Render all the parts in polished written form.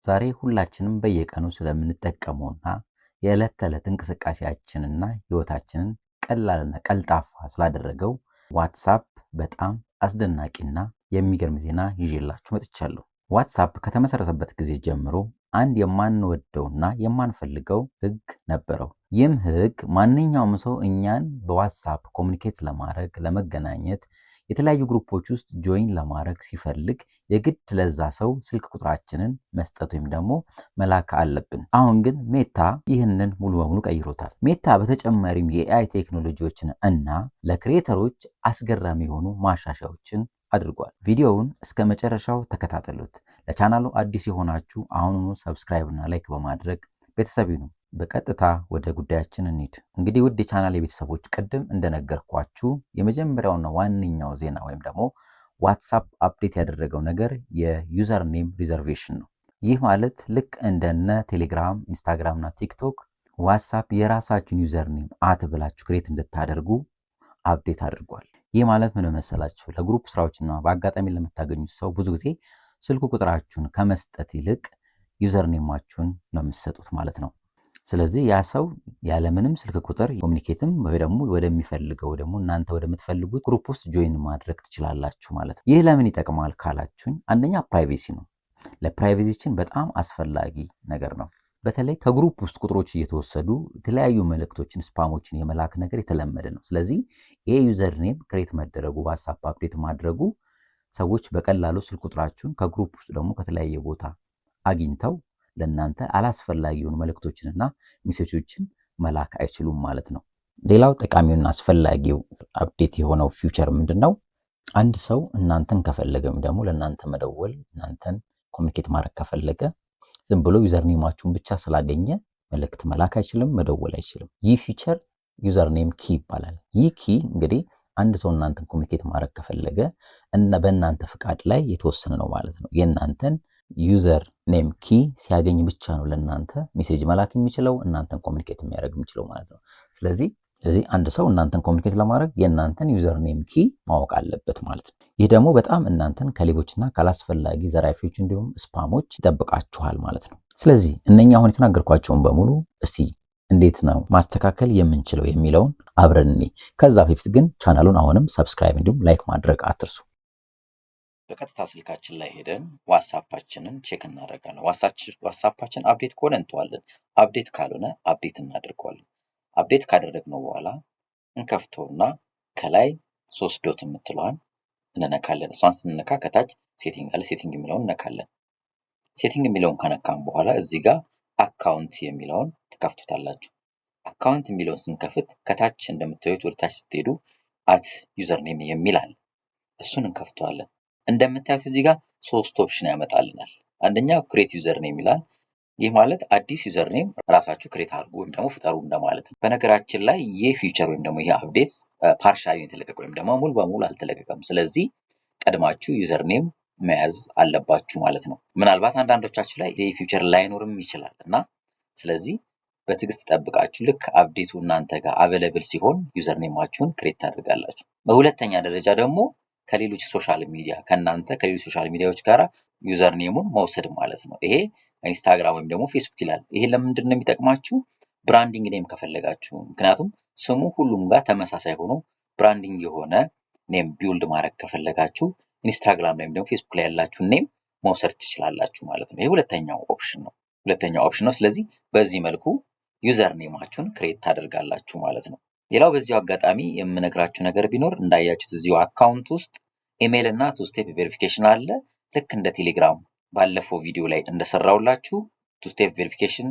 ዛሬ ሁላችንም በየቀኑ ስለምንጠቀመውና የዕለት ተዕለት እንቅስቃሴያችንና ህይወታችንን ቀላልና ቀልጣፋ ስላደረገው ዋትስአፕ በጣም አስደናቂና የሚገርም ዜና ይዤላችሁ መጥቻለሁ። ዋትስአፕ ከተመሰረተበት ጊዜ ጀምሮ አንድ የማንወደውና የማንፈልገው ህግ ነበረው። ይህም ህግ ማንኛውም ሰው እኛን በዋትስአፕ ኮሙኒኬት ለማድረግ ለመገናኘት የተለያዩ ግሩፖች ውስጥ ጆይን ለማድረግ ሲፈልግ የግድ ለዛ ሰው ስልክ ቁጥራችንን መስጠት ወይም ደግሞ መላክ አለብን። አሁን ግን ሜታ ይህንን ሙሉ በሙሉ ቀይሮታል። ሜታ በተጨማሪም የኤአይ ቴክኖሎጂዎችን እና ለክሬተሮች አስገራሚ የሆኑ ማሻሻያዎችን አድርጓል። ቪዲዮውን እስከ መጨረሻው ተከታተሉት። ለቻናሉ አዲስ የሆናችሁ አሁኑኑ ሰብስክራይብ እና ላይክ በማድረግ ቤተሰብ ይሁኑ። በቀጥታ ወደ ጉዳያችን እንሂድ። እንግዲህ ውድ የቻናል ቤተሰቦች ቅድም እንደነገርኳችሁ የመጀመሪያውና ዋነኛው ዜና ወይም ደግሞ ዋትስአፕ አፕዴት ያደረገው ነገር የዩዘር ኔም ሪዘርቬሽን ነው። ይህ ማለት ልክ እንደነ ቴሌግራም፣ ኢንስታግራም እና ቲክቶክ ዋትስአፕ የራሳችሁን ዩዘር ኔም ብላችሁ ክሬት እንድታደርጉ አፕዴት አድርጓል። ይህ ማለት ምን መሰላችሁ? ለግሩፕ ስራዎችና በአጋጣሚ ለምታገኙት ሰው ብዙ ጊዜ ስልክ ቁጥራችሁን ከመስጠት ይልቅ ዩዘር ኔማችሁን ነው የምትሰጡት ማለት ነው። ስለዚህ ያ ሰው ያለምንም ስልክ ቁጥር ኮሙኒኬትም ወይ ደግሞ ወደሚፈልገው ደግሞ እናንተ ወደምትፈልጉት ግሩፕ ውስጥ ጆይን ማድረግ ትችላላችሁ ማለት ነው። ይህ ለምን ይጠቅማል ካላችሁኝ፣ አንደኛ ፕራይቬሲ ነው። ለፕራይቬሲችን በጣም አስፈላጊ ነገር ነው። በተለይ ከግሩፕ ውስጥ ቁጥሮች እየተወሰዱ የተለያዩ መልእክቶችን ስፓሞችን የመላክ ነገር የተለመደ ነው። ስለዚህ ይሄ ዩዘር ኔም ክሬት መደረጉ ዋትስአፕ አፕዴት ማድረጉ ሰዎች በቀላሉ ስልክ ቁጥራችሁን ከግሩፕ ውስጥ ደግሞ ከተለያየ ቦታ አግኝተው ለእናንተ አላስፈላጊ የሆኑ መልእክቶችንና ሜሴጆችን መላክ አይችሉም ማለት ነው። ሌላው ጠቃሚውና አስፈላጊው አፕዴት የሆነው ፊውቸር ምንድነው? አንድ ሰው እናንተን ከፈለገ ወይም ደግሞ ለእናንተ መደወል እናንተን ኮሙኒኬት ማድረግ ከፈለገ ዝም ብሎ ዩዘር ኔማችሁን ብቻ ስላገኘ መልእክት መላክ አይችልም፣ መደወል አይችልም። ይህ ፊውቸር ዩዘር ኔም ኪ ይባላል። ይህ ኪ እንግዲህ አንድ ሰው እናንተን ኮሙኒኬት ማድረግ ከፈለገ እና በእናንተ ፍቃድ ላይ የተወሰነ ነው ማለት ነው። የእናንተን ዩዘር ኔም ኪ ሲያገኝ ብቻ ነው ለእናንተ ሜሴጅ መላክ የሚችለው እናንተን ኮሙኒኬት የሚያደርግ የሚችለው ማለት ነው። ስለዚህ አንድ ሰው እናንተን ኮሙኒኬት ለማድረግ የእናንተን ዩዘር ኔም ኪ ማወቅ አለበት ማለት ነው። ይህ ደግሞ በጣም እናንተን ከሌቦችና ካላስፈላጊ ዘራፊዎች እንዲሁም ስፓሞች ይጠብቃችኋል ማለት ነው። ስለዚህ እነኛ አሁን የተናገርኳቸውን በሙሉ እስቲ እንዴት ነው ማስተካከል የምንችለው የሚለውን አብረን እንይ። ከዛ በፊት ግን ቻናሉን አሁንም ሰብስክራይብ እንዲሁም ላይክ ማድረግ አትርሱ። በቀጥታ ስልካችን ላይ ሄደን ዋትስአፓችንን ቼክ እናደርጋለን። ዋትስአፓችን አፕዴት ከሆነ እንተዋለን፣ አፕዴት ካልሆነ አፕዴት እናደርገዋለን። አፕዴት ካደረግነው በኋላ እንከፍተውና ከላይ 3 ዶት የምትለዋን እንነካለን። እሷን ስንነካ ከታች ሴቲንግ አለ፣ ሴቲንግ የሚለውን እንነካለን። ሴቲንግ የሚለውን ከነካን በኋላ እዚህ ጋር አካውንት የሚለውን ትከፍቱታላችሁ። አካውንት የሚለውን ስንከፍት ከታች እንደምታዩት ወደ ታች ስትሄዱ አት ዩዘር ኔም የሚል አለ። እሱን እንከፍተዋለን። እንደምታዩት እዚህ ጋር 3 ኦፕሽን ያመጣልናል። አንደኛው ክሬት ዩዘር ኔም ይላል። ይህ ማለት አዲስ ዩዘር ኔም ራሳችሁ ክሬት አድርጉ ወይም ደግሞ ፍጠሩ እንደማለት ነው። በነገራችን ላይ ይህ ፊቸር ወይም ደግሞ ይህ አፕዴት ፓርሻሊ የተለቀቀ ወይም ደግሞ ሙሉ በሙሉ አልተለቀቀም። ስለዚህ ቀድማችሁ ዩዘር ኔም መያዝ አለባችሁ ማለት ነው። ምናልባት አንዳንዶቻችሁ ላይ ይህ ፊቸር ላይኖርም ይችላል እና ስለዚህ በትዕግስት ጠብቃችሁ ልክ አፕዴቱ እናንተ ጋር አቬለብል ሲሆን ዩዘር ኔማችሁን ክሬት ታደርጋላችሁ። በሁለተኛ ደረጃ ደግሞ ከሌሎች ሶሻል ሚዲያ ከሌሎች ሶሻል ሚዲያዎች ጋር ዩዘር ኔሙን መውሰድ ማለት ነው። ይሄ ኢንስታግራም ወይም ደግሞ ፌስቡክ ይላል። ይሄ ለምንድን ነው የሚጠቅማችሁ? ብራንዲንግ ኔም ከፈለጋችሁ፣ ምክንያቱም ስሙ ሁሉም ጋር ተመሳሳይ ሆኖ ብራንዲንግ የሆነ ኔም ቢውልድ ማድረግ ከፈለጋችሁ ኢንስታግራም ላይ ወይም ደግሞ ፌስቡክ ላይ ያላችሁን ኔም መውሰድ ትችላላችሁ ማለት ነው። ይሄ ሁለተኛው ኦፕሽን ነው። ስለዚህ በዚህ መልኩ ዩዘር ኔማችሁን ክሬት ታደርጋላችሁ ማለት ነው። ሌላው በዚሁ አጋጣሚ የምነግራችሁ ነገር ቢኖር እንዳያችሁት እዚሁ አካውንት ውስጥ ኢሜይል እና 2 ስቴፕ ቬሪፊኬሽን አለ። ልክ እንደ ቴሌግራም ባለፈው ቪዲዮ ላይ እንደሰራውላችሁ 2 ስቴፕ ቬሪፊኬሽን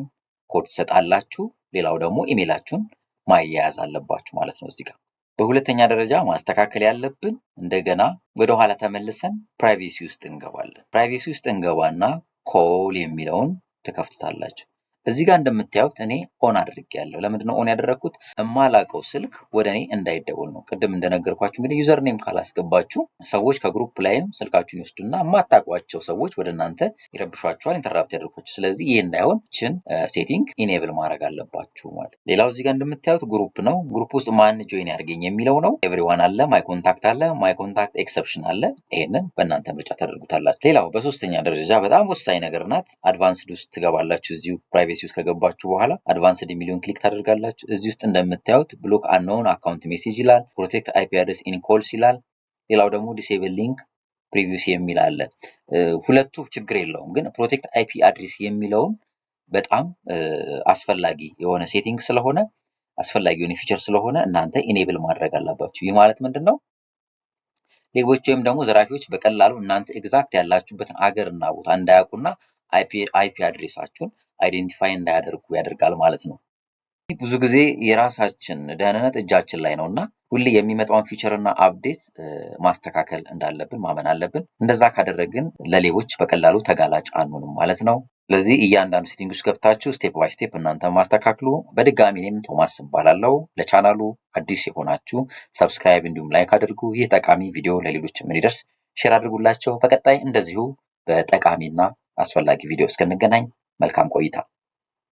ኮድ ትሰጣላችሁ። ሌላው ደግሞ ኢሜይላችሁን ማያያዝ አለባችሁ ማለት ነው። እዚህ ጋር በሁለተኛ ደረጃ ማስተካከል ያለብን እንደገና ወደ ኋላ ተመልሰን ፕራይቬሲ ውስጥ እንገባለን። ፕራይቬሲ ውስጥ እንገባና ኮል የሚለውን ትከፍቱታላችሁ። እዚህ ጋር እንደምታዩት እኔ ኦን አድርጌያለሁ። ለምንድን ነው ኦን ያደረግኩት? የማላውቀው ስልክ ወደ እኔ እንዳይደወል ነው። ቅድም እንደነገርኳችሁ እንግዲህ ዩዘር ኔም ካላስገባችሁ ሰዎች ከግሩፕ ላይም ስልካችሁን ይወስዱና የማታውቋቸው ሰዎች ወደ እናንተ ይረብሿችኋል፣ ኢንተራፕት ያደርጓችሁ። ስለዚህ ይህ እንዳይሆን ችን ሴቲንግ ኢኔብል ማድረግ አለባችሁ ማለት። ሌላው እዚህ ጋር እንደምታዩት ግሩፕ ነው። ግሩፕ ውስጥ ማን ጆይን ያድርገኝ የሚለው ነው። ኤቭሪዋን አለ፣ ማይ ኮንታክት አለ፣ ማይ ኮንታክት ኤክሰፕሽን አለ። ይሄንን በእናንተ ምርጫ ታደርጉታላችሁ። ሌላው በሶስተኛ ደረጃ በጣም ወሳኝ ነገር ናት። አድቫንስድ ውስጥ ትገባላችሁ። እዚሁ ፕራይቬሲ ውስጥ ከገባችሁ በኋላ አድቫንስድ የሚለውን ክሊክ ታደርጋላችሁ። እዚህ ውስጥ እንደምታዩት ብሎክ አንኖን አካውንት ሜሴጅ ይላል፣ ፕሮቴክት አይፒ አድሬስ ኢን ኮልስ ይላል። ሌላው ደግሞ ዲሴብል ሊንክ ፕሪቪውስ የሚል አለ። ሁለቱ ችግር የለውም፣ ግን ፕሮቴክት አይፒ አድሬስ የሚለውን በጣም አስፈላጊ የሆነ ሴቲንግ ስለሆነ አስፈላጊ የሆነ ፊቸር ስለሆነ እናንተ ኢኔብል ማድረግ አለባችሁ። ይህ ማለት ምንድነው? ሌቦች ወይም ደግሞ ዘራፊዎች በቀላሉ እናንተ ኤግዛክት ያላችሁበትን አገርና ቦታ እንዳያውቁና አይፒ አድሬሳችሁን አይዴንቲፋይ እንዳያደርጉ ያደርጋል ማለት ነው። ብዙ ጊዜ የራሳችን ደህንነት እጃችን ላይ ነው እና ሁሌ የሚመጣውን ፊቸር እና አፕዴት ማስተካከል እንዳለብን ማመን አለብን። እንደዛ ካደረግን ለሌቦች በቀላሉ ተጋላጭ አንሆንም ማለት ነው። ስለዚህ እያንዳንዱ ሴቲንግ ውስጥ ገብታችሁ ስቴፕ ባይ ስቴፕ እናንተ ማስተካክሉ። በድጋሚ እኔም ቶማስ እባላለሁ። ለቻናሉ አዲስ የሆናችሁ ሰብስክራይብ እንዲሁም ላይክ አድርጉ። ይህ ጠቃሚ ቪዲዮ ለሌሎችም እንዲደርስ ሼር አድርጉላቸው። በቀጣይ እንደዚሁ በጠቃሚና አስፈላጊ ቪዲዮ እስክንገናኝ መልካም ቆይታ